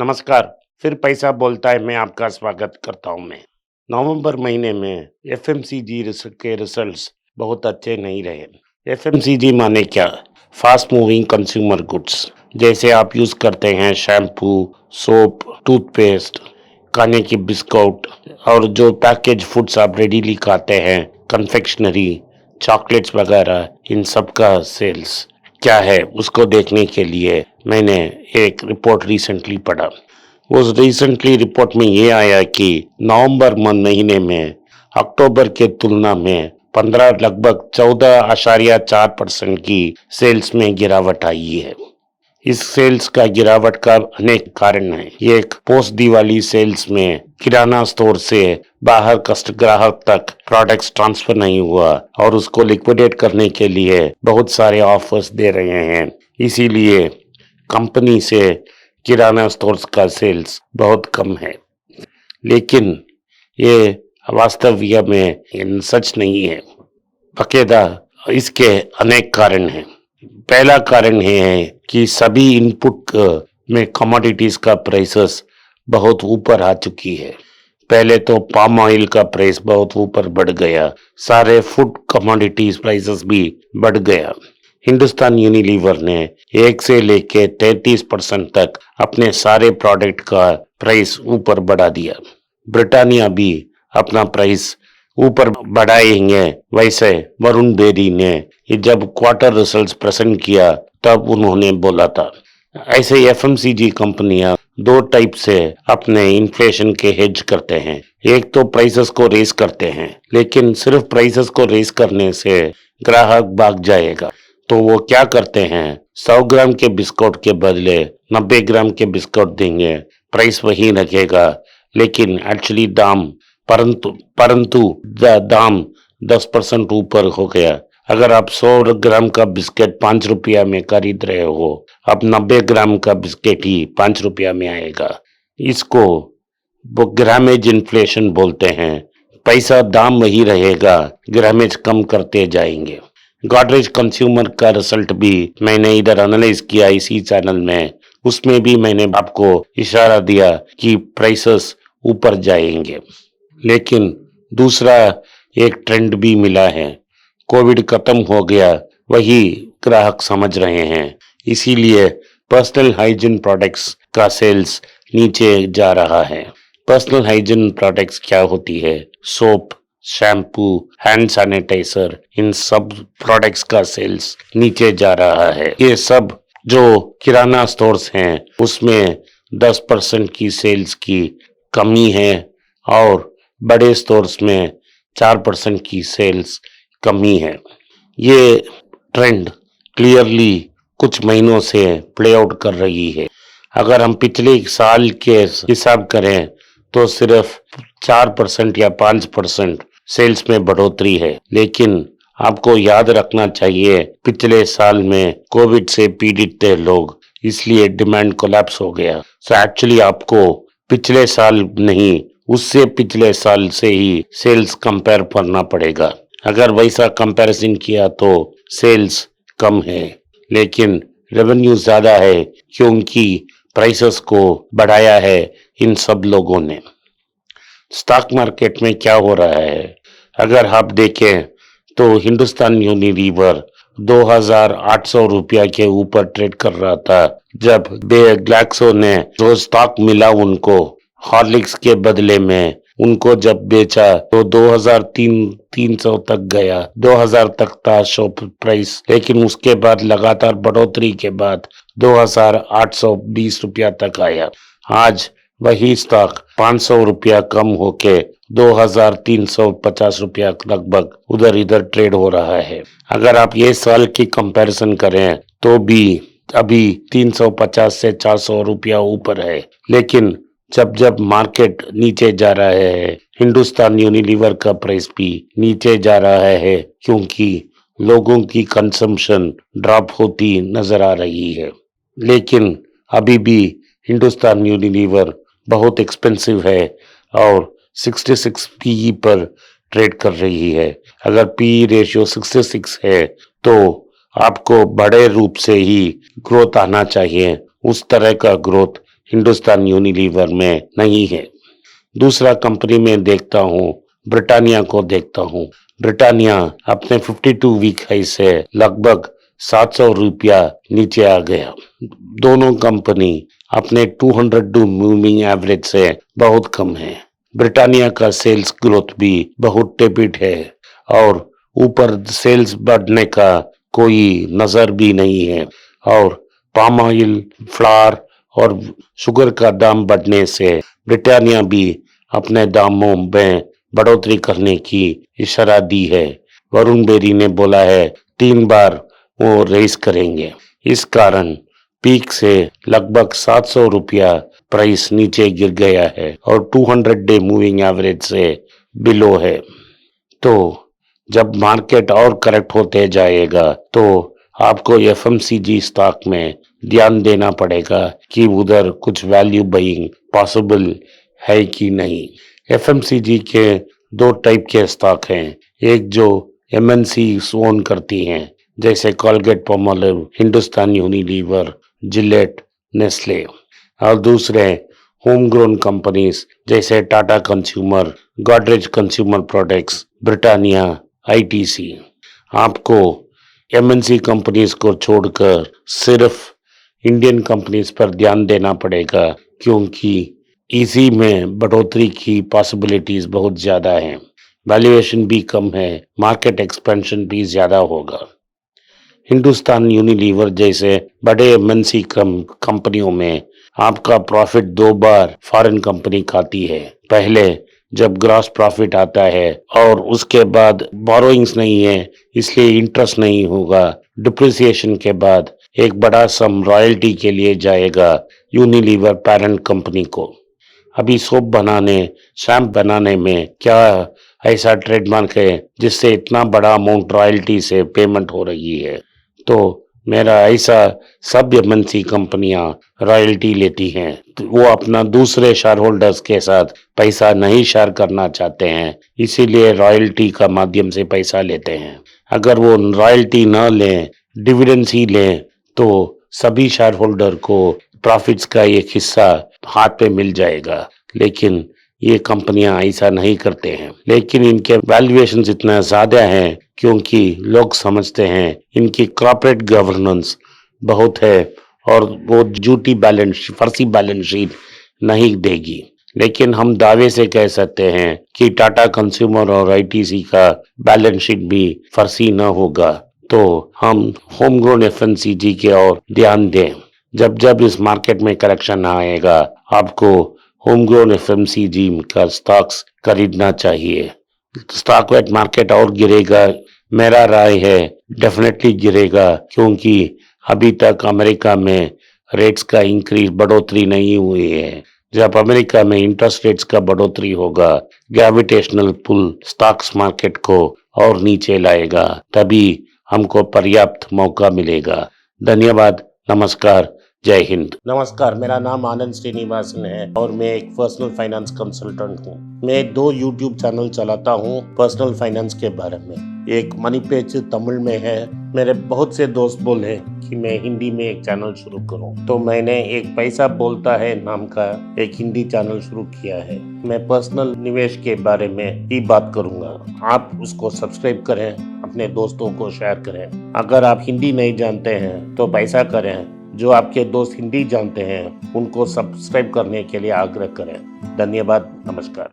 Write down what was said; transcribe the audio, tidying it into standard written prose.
नमस्कार। फिर पैसा बोलता है, मैं आपका स्वागत करता हूं। मैं नवंबर महीने में एफएमसीजी के रिजल्ट्स बहुत अच्छे नहीं रहे। एफएमसीजी माने क्या? Fast moving consumer goods. जैसे आप यूज करते हैं शैम्पू, सोप, टूथपेस्ट, खाने की बिस्कुट और जो पैकेज फूड्स आप रेडीली खाते हैं, कन्फेक्शनरी, चॉकलेट्स वगैरह, इन सब का सेल्स क्या है उसको देखने के लिए मैंने एक रिपोर्ट रिसेंटली पढ़ा। उस रिसेंटली रिपोर्ट में ये आया कि नवंबर महीने में अक्टूबर के तुलना में 15 लगभग 14.4% की सेल्स में गिरावट आई है। इस सेल्स का गिरावट का अनेक कारण है। ये एक पोस्ट दिवाली सेल्स में किराना स्टोर से बाहर ग्राहक तक प्रोडक्ट्स ट्रांसफर नहीं हुआ और उसको लिक्विडेट करने के लिए बहुत सारे ऑफर्स दे रहे हैं। इसीलिए कंपनी से किराना स्टोर्स का सेल्स बहुत कम है। लेकिन ये वास्तविकता में सच नहीं है। बकायदा इसके अनेक कारण हैं। पहला कारण है कि सभी इनपुट में कमोडिटीज का प्राइसेस बहुत ऊपर आ चुकी है। पहले तो पाम ऑयल का प्राइस बहुत ऊपर बढ़ गया, सारे फूड कमोडिटीज प्राइसेस भी बढ़ गया। हिंदुस्तान यूनिलीवर ने 1 से लेके 33% तक अपने सारे प्रोडक्ट का प्राइस ऊपर बढ़ा दिया। ब्रिटानिया भी अपना प्राइस ऊपर बढ़ाएंगे। वैसे वरुण बेरी ने जब क्वार्टर रिजल्ट्स प्रेजेंट किया तब उन्होंने बोला था। ऐसे एफएमसीजी कंपनियां दो टाइप से अपने इन्फ्लेशन के हेज करते हैं। एक तो प्राइसेस को रेस करते हैं, लेकिन सिर्फ प्राइसेस को रेस करने से ग्राहक भाग जाएगा। तो वो क्या करते हैं, 100 ग्राम के बिस्कुट के बदले 90 ग्राम के बिस्कुट देंगे, प्राइस वही रखेगा, लेकिन एक्चुअली परंतु दाम 10% ऊपर हो गया। अगर आप 100 ग्राम का बिस्किट 5 रुपया में खरीद रहे हो, अब 90 ग्राम का बिस्किट ही 5 रुपया में आएगा। इसको वो ग्रामेज इन्फ्लेशन बोलते हैं। पैसा दाम वही रहेगा, ग्रामेज कम करते जाएंगे। गॉडरेज कंज्यूमर का रिजल्ट भी मैंने इधर एनालाइज किया इसी चैनल में। उसमें भी मैंने आपको इशारा दिया कि प्राइसेस ऊपर जाएंगे। लेकिन दूसरा एक ट्रेंड भी मिला है। कोविड खत्म हो गया, वही ग्राहक समझ रहे हैं। इसीलिए पर्सनल हाइजीन प्रोडक्ट्स का सेल्स नीचे जा रहा है। पर्सनल हाइजीन प्रोडक्ट्स क्या होती है? सोप, शैम्पू, हैंड सैनिटाइजर, इन सब प्रोडक्ट्स का सेल्स नीचे जा रहा है। ये सब जो किराना स्टोर्स हैं उसमें 10% की सेल्स की कमी है और बड़े स्टोर्स में 4% की सेल्स कमी है। ये ट्रेंड क्लियरली कुछ महीनों से प्ले आउट कर रही है। अगर हम पिछले साल के हिसाब करें तो सिर्फ 4% या 5% सेल्स में बढ़ोतरी है। लेकिन आपको याद रखना चाहिए, पिछले साल में कोविड से पीड़ित थे लोग, इसलिए डिमांड कोलैप्स हो गया। सो एक्चुअली आपको पिछले साल नहीं, उससे पिछले साल से ही सेल्स कंपेयर करना पड़ेगा। अगर वैसा कंपैरिजन किया तो सेल्स कम है, लेकिन रेवेन्यू ज्यादा है क्योंकि प्राइसेस को बढ़ाया है इन सब लोगों ने। स्टॉक मार्केट में क्या हो रहा है अगर आप देखें तो हिंदुस्तान यूनिलीवर 2800 रुपया के ऊपर ट्रेड कर रहा था जब ग्लैक्सो ने जो स्टॉक मिला उनको हॉर्लिक्स के बदले में उनको जब बेचा तो 2300 तक गया। 2000 तक था शॉप प्राइस, लेकिन उसके बाद लगातार बढ़ोतरी के बाद 2820 रुपया तक आया। आज वही स्टॉक 500 रुपया कम होके 2350 रुपया लगभग उधर इधर ट्रेड हो रहा है। अगर आप ये साल की कंपैरिजन करें तो भी अभी 350 से 400 रुपया ऊपर है। लेकिन जब मार्केट नीचे जा रहा है, हिंदुस्तान यूनिलीवर का प्राइस भी नीचे जा रहा है क्योंकि लोगों की कंजम्पशन ड्रॉप होती नजर आ रही है। लेकिन अभी भी हिंदुस्तान यूनिलीवर बहुत एक्सपेंसिव है और 66 पीई पर ट्रेड कर रही है। अगर पीई रेशियो 66 है तो आपको बड़े रूप से ही ग्रोथ आना चाहिए। उस तरह का ग्रोथ हिंदुस्तान यूनिलीवर में नहीं है। दूसरा कंपनी में देखता हूँ, ब्रिटानिया को देखता हूँ। ब्रिटानिया अपने 52 वीक हाई से लगभग 700 रुपया नीचे आ गया। दोनों कंपनी अपने 200 मूविंग एवरेज से बहुत कम है। ब्रिटानिया का सेल्स ग्रोथ भी बहुत टेपिड है और ऊपर सेल्स बढ़ने का कोई नजर भी नहीं है और पाम ऑयल, फ्लावर और शुगर का दाम बढ़ने से ब्रिटानिया भी अपने दामों में बढ़ोतरी करने की इशारा दी है। वरुण बेरी ने बोला है 3 बार वो रेस करेंगे। इस कारण पीक से लगभग 700 रुपया प्राइस नीचे गिर गया है और 200 डे मूविंग एवरेज से बिलो है। तो जब मार्केट और करेक्ट होते जाएगा तो आपको एफएमसीजी स्टॉक में ध्यान देना पड़ेगा कि उधर कुछ वैल्यू बाइंग पॉसिबल है कि नहीं। एफएमसीजी के 2 टाइप के स्टॉक हैं, एक जो एमएनसी ओन करती हैं जैसे Colgate-Palmolive, Hindustan Unilever, Gillette, Nestle, और दूसरे होम ग्रोन कंपनीज जैसे Tata consumer, Godrej consumer products, Britannia, ITC. आपको एमएनसी कंपनीज को छोड़कर सिर्फ इंडियन कंपनीज पर ध्यान देना पड़ेगा क्योंकि इसी में बढ़ोतरी की पॉसिबिलिटीज बहुत ज्यादा हैं। वैल्यूएशन भी कम है, मार्केट एक्सपेंशन भी ज्यादा होगा। हिंदुस्तान यूनिलीवर जैसे बड़े एमएनसी कंपनियों में आपका प्रॉफिट 2 बार फॉरेन कंपनी खाती है। पहले जब ग्रॉस प्रॉफिट आता है और उसके बाद बोरोइंग्स नहीं है इसलिए इंटरेस्ट नहीं होगा। डिप्रिसिएशन के बाद एक बड़ा सम रॉयल्टी के लिए जाएगा यूनिलीवर पेरेंट कंपनी को। अभी सोप बनाने, शैम्प बनाने में क्या ऐसा ट्रेडमार्क है जिससे इतना बड़ा अमाउंट रॉयल्टी से पेमेंट हो रही है? तो मेरा ऐसा सब एमएनसी कंपनियां रॉयल्टी लेती हैं, तो वो अपना दूसरे शेयर होल्डर्स के साथ पैसा नहीं शेयर करना चाहते हैं, इसीलिए रॉयल्टी का माध्यम से पैसा लेते हैं। अगर वो रॉयल्टी न लें, डिविडेंड्स ही लें, तो सभी शेयर होल्डर को प्रॉफिट्स का एक हिस्सा हाथ पे मिल जाएगा। लेकिन ये कंपनियां ऐसा नहीं करते हैं, लेकिन इनके वैल्यूएशन इतना ज्यादा है क्योंकि लोग समझते हैं इनकी कॉर्पोरेट गवर्नेंस बहुत है और वो झूठी फर्जी बैलेंस शीट नहीं देगी। लेकिन हम दावे से कह सकते हैं कि टाटा कंज्यूमर और आईटीसी का बैलेंस शीट भी फर्जी न होगा। तो हम होम ग्रोन एफएमसीजी के ओर ध्यान दें। जब जब इस मार्केट में करेक्शन आएगा आपको होम ग्रोन एफएमसीजी का स्टॉक्स खरीदना चाहिए। स्टॉक मार्केट और गिरेगा, मेरा राय है डेफिनेटली गिरेगा क्योंकि अभी तक अमेरिका में रेट्स का इंक्रीज बढ़ोतरी नहीं हुई है। जब अमेरिका में इंटरेस्ट रेट्स का बढ़ोतरी होगा, ग्रेविटेशनल पुल स्टॉक्स मार्केट को और नीचे लाएगा, तभी हमको पर्याप्त मौका मिलेगा। धन्यवाद, नमस्कार, जय हिंद। नमस्कार, मेरा नाम आनंद श्रीनिवासन है और मैं एक पर्सनल फाइनेंस कंसल्टेंट हूँ। मैं 2 यूट्यूब चैनल चलाता हूँ पर्सनल फाइनेंस के बारे में। एक मनी पेज तमिल में है। मेरे बहुत से दोस्त बोले कि मैं हिंदी में एक चैनल शुरू करूं, तो मैंने एक पैसा बोलता है नाम का एक हिंदी चैनल शुरू किया है। मैं पर्सनल निवेश के बारे में ही बात करूंगा। आप उसको सब्सक्राइब करें, अपने दोस्तों को शेयर करें। अगर आप हिंदी नहीं जानते हैं तो पैसा करें। जो आपके दोस्त हिंदी जानते हैं उनको सब्सक्राइब करने के लिए आग्रह करें। धन्यवाद, नमस्कार।